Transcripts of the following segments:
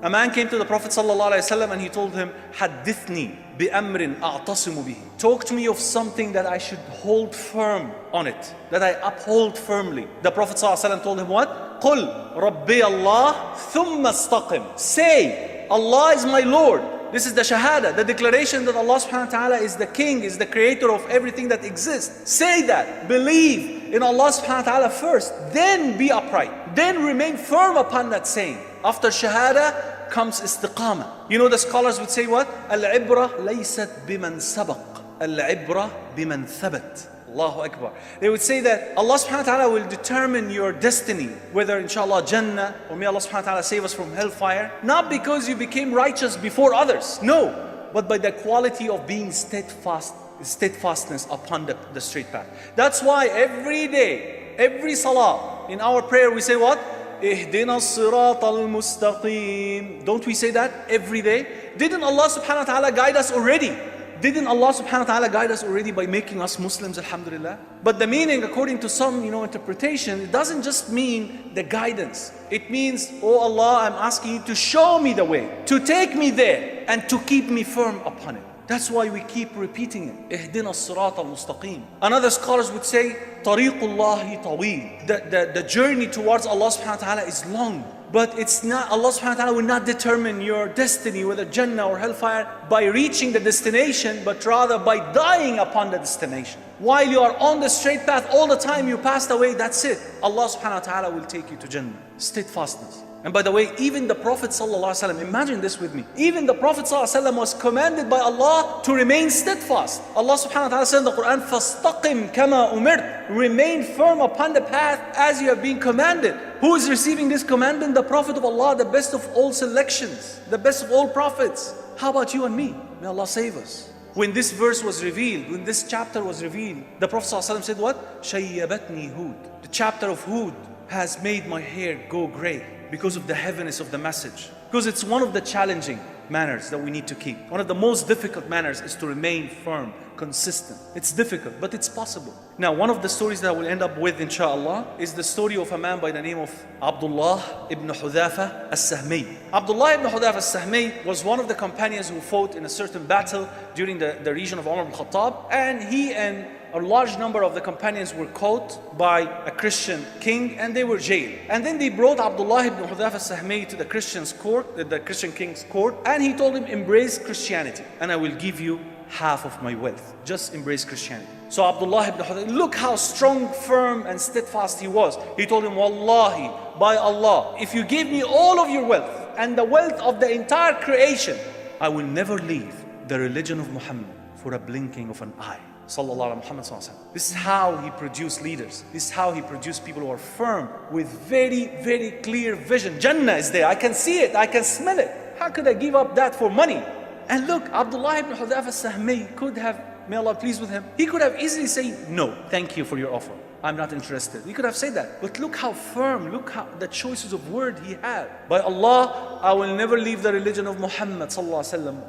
A man came to the Prophet ﷺ and he told him, حَدِّثْنِي بِأَمْرٍ أَعْتَصِمُ بِهِ. Talk to me of something that I should hold firm on it, that I uphold firmly. The Prophet ﷺ told him what? قُلْ رَبِّيَ اللَّهِ ثُمَّ اسْتَقِمْ. Say, Allah is my Lord. This is the shahada, the declaration that Allah subhanahu wa ta'ala is the king, is the creator of everything that exists. Say that, believe in Allah subhanahu wa ta'ala first, then be upright, then remain firm upon that saying. After shahada comes istiqamah. You know the scholars would say what? Al-ibra laysat biman sabaq, al-ibra biman thabat. Allahu Akbar. They would say that Allah subhanahu wa ta'ala will determine your destiny, whether inshallah Jannah, or may Allah subhanahu wa ta'ala save us from hellfire, not because you became righteous before others, no, but by the quality of being steadfastness upon the straight path. That's why every day, every salah, in our prayer we say what? Ihdina as-sirat al-mustaqim. Don't we say that every day? Didn't Allah subhanahu wa ta'ala guide us already? Didn't Allah subhanahu wa ta'ala guide us already by making us Muslims, alhamdulillah? But the meaning, according to some interpretation, it doesn't just mean the guidance. It means, oh Allah, I'm asking you to show me the way, to take me there, and to keep me firm upon it. That's why we keep repeating it. Ihdina as-sirat al-mustaqim. Another scholars would say, Tariqullahi taweel. The journey towards Allah subhanahu wa ta'ala is long. But it's not, Allah subhanahu wa ta'ala will not determine your destiny, whether Jannah or hellfire, by reaching the destination, but rather by dying upon the destination. While you are on the straight path, all the time you passed away, that's it. Allah subhanahu wa ta'ala will take you to Jannah. Steadfastness. And by the way, even the Prophet ﷺ, imagine this with me. Even the Prophet ﷺ was commanded by Allah to remain steadfast. Allah subhanahu wa ta'ala said in the Quran, فَاسْتَقِمْ كَمَا أُمِرْتَ. Remain firm upon the path as you have been commanded. Who is receiving this commandment? The Prophet of Allah, the best of all selections, the best of all prophets. How about you and me? May Allah save us. When this verse was revealed, when this chapter was revealed, the Prophet ﷺ said what? شَيَّبَتْنِي Hud. The chapter of Hud has made my hair go gray, because of the heaviness of the message. Because it's one of the challenging manners that we need to keep. One of the most difficult manners is to remain firm, consistent. It's difficult, but it's possible. Now, one of the stories that I will end up with, inshallah, is the story of a man by the name of Abdullah ibn Hudhafa as-Sahmi. Abdullah ibn Hudhafa as-Sahmi was one of the companions who fought in a certain battle during the region of Umar ibn Khattab, and he and a large number of the companions were caught by a Christian king and they were jailed. And then they brought Abdullah ibn Hudhafa as-Sahmi to the Christian king's court, and he told him, embrace Christianity and I will give you half of my wealth. Just embrace Christianity. So Abdullah ibn Hudhafa, look how strong, firm and steadfast he was. He told him, Wallahi, by Allah, if you give me all of your wealth and the wealth of the entire creation, I will never leave the religion of Muhammad for a blinking of an eye. Sallallahu alaihi Muhammad. This is how he produced leaders. This is how he produced people who are firm with very, very clear vision. Jannah is there. I can see it. I can smell it. How could I give up that for money? And look, Abdullah ibn Hudhafa as-Sahmi could have, may Allah please with him, he could have easily said, no, thank you for your offer. I'm not interested. He could have said that. But look how firm, look how the choices of word he had. By Allah, I will never leave the religion of Muhammad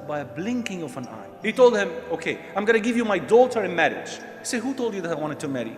by a blinking of an eye. He told him, okay, I'm going to give you my daughter in marriage. He said, who told you that I wanted to marry?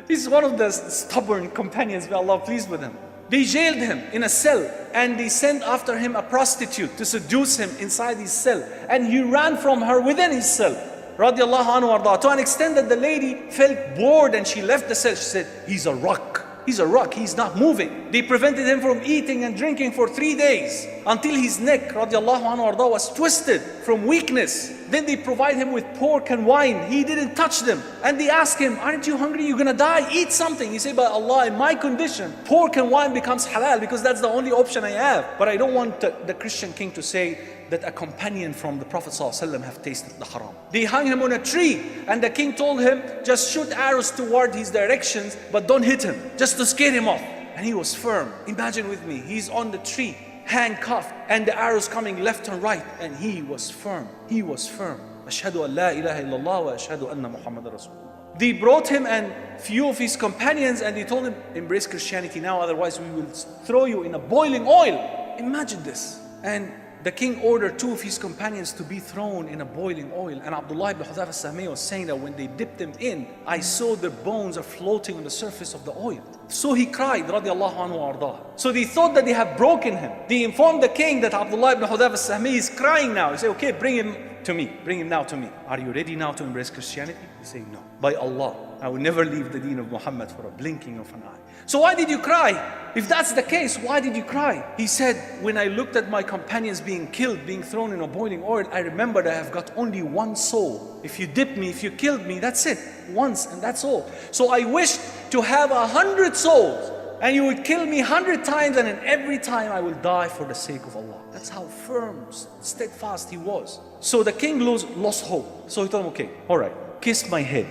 This is one of the stubborn companions, may Allah please with him. They jailed him in a cell and they sent after him a prostitute to seduce him inside his cell. And he ran from her within his cell. Radiallahu anhu arda, to an extent that the lady felt bored and she left the cell. She said, he's a rock. He's a rock. He's not moving. They prevented him from eating and drinking for 3 days until his neck, radiallahu anhu arda, was twisted from weakness. Then they provide him with pork and wine. He didn't touch them. And they ask him, aren't you hungry? You're going to die. Eat something. He said, by Allah, in my condition, pork and wine becomes halal because that's the only option I have. But I don't want the Christian king to say that a companion from the Prophet ﷺ have tasted the haram. They hung him on a tree and the king told him, just shoot arrows toward his directions, but don't hit him, just to scare him off. And he was firm. Imagine with me, he's on the tree, handcuffed, and the arrows coming left and right, and he was firm. He was firm. Ashhadu an la ilaha illallah wa ashhadu anna Muhammad Rasulullah. They brought him and few of his companions and they told him, embrace Christianity now, otherwise we will throw you in a boiling oil. Imagine this. And the king ordered 2 of his companions to be thrown in a boiling oil. And Abdullah ibn Hudhafa al-Sahmi was saying that when they dipped them in, I saw their bones are floating on the surface of the oil. So he cried, radiallahu anhu arda. So they thought that they have broken him. They informed the king that Abdullah ibn Hudhafa al-Sahmi is crying now. He said, okay, bring him to me. Bring him now to me. Are you ready now to embrace Christianity? He said, no. By Allah, I will never leave the deen of Muhammad for a blinking of an eye. So why did you cry? If that's the case, why did you cry? He said, when I looked at my companions being killed, being thrown in a boiling oil, I remembered I have got only one soul. If you dip me, if you killed me, that's it. Once, and that's all. So I wished to have 100 souls, and you would kill me 100 times, and in every time I will die for the sake of Allah. That's how firm, steadfast he was. So the king lost hope. So he told him, okay, all right, kiss my head.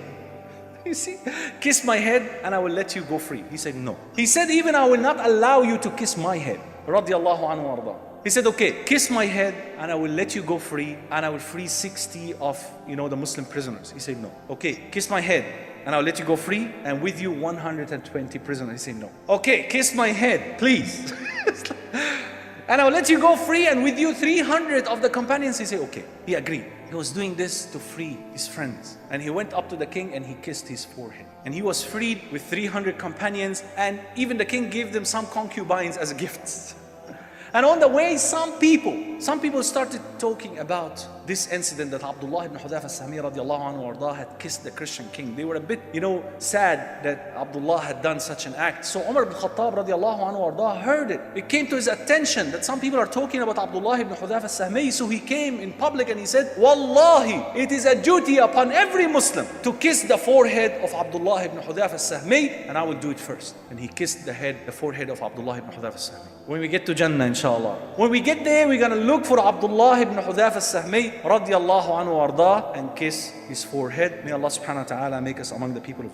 You see, kiss my head and I will let you go free. He said, no. He said, even I will not allow you to kiss my head. Radiallahu anhu arda. He said, okay, kiss my head and I will let you go free, and I will free 60 of, the Muslim prisoners. He said, no. Okay, kiss my head and I'll let you go free, and with you 120 prisoners. He said, no. Okay, kiss my head, please. And I'll let you go free, and with you 300 of the companions. He said, okay. He agreed. He was doing this to free his friends. And he went up to the king and he kissed his forehead. And he was freed with 300 companions, and even the king gave them some concubines as gifts. And on the way, some people started talking about this incident that Abdullah ibn Hudhafa al-Sahmi radiallahu anhu arda had kissed the Christian king. They were a bit, sad that Abdullah had done such an act. So Umar ibn Khattab radiallahu anhu arda heard it. It came to his attention that some people are talking about Abdullah ibn Hudhafa al-Sahmi. So he came in public and he said, Wallahi, it is a duty upon every Muslim to kiss the forehead of Abdullah ibn Hudhafa al-Sahmi, and I will do it first. And he kissed the forehead of Abdullah ibn Hudhafa al-Sahmi. When we get to Jannah, inshallah. When we get there, we're going to look for Abdullah ibn Hudhafa al-Sahmi radiyallahu anhu arda and kiss his forehead. May Allah subhanahu wa ta'ala make us among the people of Jannah.